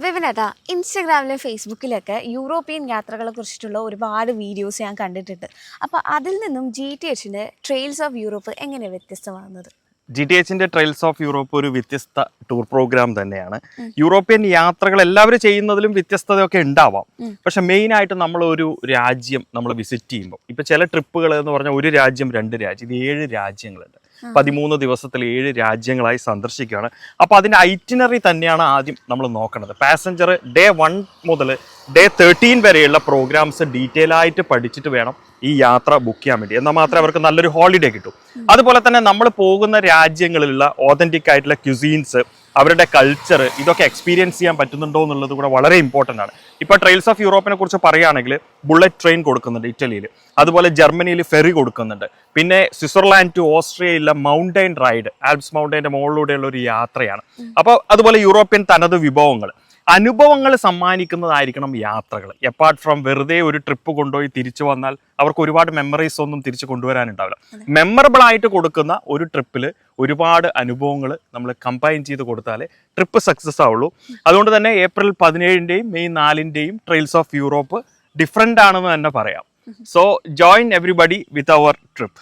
വിപിനേട്ടാ, ഇൻസ്റ്റഗ്രാമിലും ഫേസ്ബുക്കിലൊക്കെ European യാത്രകളെ കുറിച്ചിട്ടുള്ള ഒരുപാട് വീഡിയോസ് ഞാൻ കണ്ടിട്ടുണ്ട്. അപ്പോൾ അതിൽ നിന്നും GTHന്റെ ട്രെയിൽസ് ഓഫ് യൂറോപ്പ് എങ്ങനെ വ്യത്യസ്തമാകുന്നത്? GTHന്റെ ട്രെയിൽസ് ഓഫ് യൂറോപ്പ് ഒരു വ്യത്യസ്ത ടൂർ പ്രോഗ്രാം തന്നെയാണ്. യൂറോപ്യൻ യാത്രകൾ എല്ലാവരും ചെയ്യുന്നതിലും വ്യത്യസ്തതയൊക്കെ ഉണ്ടാവാം. പക്ഷെ മെയിൻ ആയിട്ട് നമ്മൾ ഒരു രാജ്യം നമ്മൾ വിസിറ്റ് ചെയ്യുമ്പോൾ, ഇപ്പൊ ചില ട്രിപ്പുകൾ എന്ന് പറഞ്ഞാൽ ഒരു രാജ്യം 2 രാജ്യം, ഇത് 7 രാജ്യങ്ങളുണ്ട്. 13 ദിവസത്തിൽ 7 രാജ്യങ്ങളായി സന്ദർശിക്കുകയാണ്. അപ്പോൾ അതിൻ്റെ ഐറ്റിനറി തന്നെയാണ് ആദ്യം നമ്മൾ നോക്കുന്നത്. പാസഞ്ചർ ഡേ 1 മുതൽ ഡേ 13 വരെയുള്ള പ്രോഗ്രാംസ് ഡീറ്റെയിൽ ആയിട്ട് പഠിച്ചിട്ട് വേണം ഈ യാത്ര ബുക്ക് ചെയ്യാൻ വേണ്ടി. എന്നാൽ മാത്രമേ അവർക്ക് നല്ലൊരു ഹോളിഡേ കിട്ടൂ. അതുപോലെ തന്നെ നമ്മൾ പോകുന്ന രാജ്യങ്ങളിലുള്ള ഓതന്റിക് ആയിട്ടുള്ള ക്യുസീൻസ്, അവരുടെ കൾച്ചർ, ഇതൊക്കെ എക്സ്പീരിയൻസ് ചെയ്യാൻ പറ്റുന്നുണ്ടോ എന്നുള്ളത് കൂടെ വളരെ ഇമ്പോർട്ടൻ്റ് ആണ്. ഇപ്പോൾ ട്രെയിൽസ് ഓഫ് യൂറോപ്പിനെ കുറിച്ച് പറയുകയാണെങ്കിൽ ബുള്ളറ്റ് ട്രെയിൻ കൊടുക്കുന്നുണ്ട് ഇറ്റലിയിൽ, അതുപോലെ ജർമ്മനിയിൽ ഫെറി കൊടുക്കുന്നുണ്ട്. പിന്നെ സ്വിറ്റ്സർലാൻഡ് ടു ഓസ്ട്രിയയിലെ മൗണ്ടൈൻ റൈഡ്, ആൽപ്സ് മൗണ്ടൈൻ്റെ മുകളിലൂടെയുള്ള ഒരു യാത്രയാണ്. അപ്പോൾ അതുപോലെ യൂറോപ്യൻ തനത് വിഭവങ്ങൾ, അനുഭവങ്ങൾ സമ്മാനിക്കുന്നതായിരിക്കണം യാത്രകൾ. എപ്പാർട്ട് ഫ്രം വെറുതെ ഒരു ട്രിപ്പ് കൊണ്ടുപോയി തിരിച്ചു വന്നാൽ അവർക്ക് ഒരുപാട് മെമ്മറീസ് ഒന്നും തിരിച്ചു കൊണ്ടുവരാനുണ്ടാവില്ല. മെമ്മറബിൾ ആയിട്ട് കൊടുക്കുന്ന ഒരു ട്രിപ്പിൽ ഒരുപാട് അനുഭവങ്ങൾ നമ്മൾ കമ്പൈൻ ചെയ്ത് കൊടുത്താലേ ട്രിപ്പ് സക്സസ് ആവുള്ളൂ. അതുകൊണ്ട് തന്നെ ഏപ്രിൽ 17-ന്റെയും മെയ് 4-ന്റെയും ട്രെയിൽസ് ഓഫ് യൂറോപ്പ് ഡിഫറെൻ്റ് ആണെന്ന് തന്നെ പറയാം. So join everybody with our trip.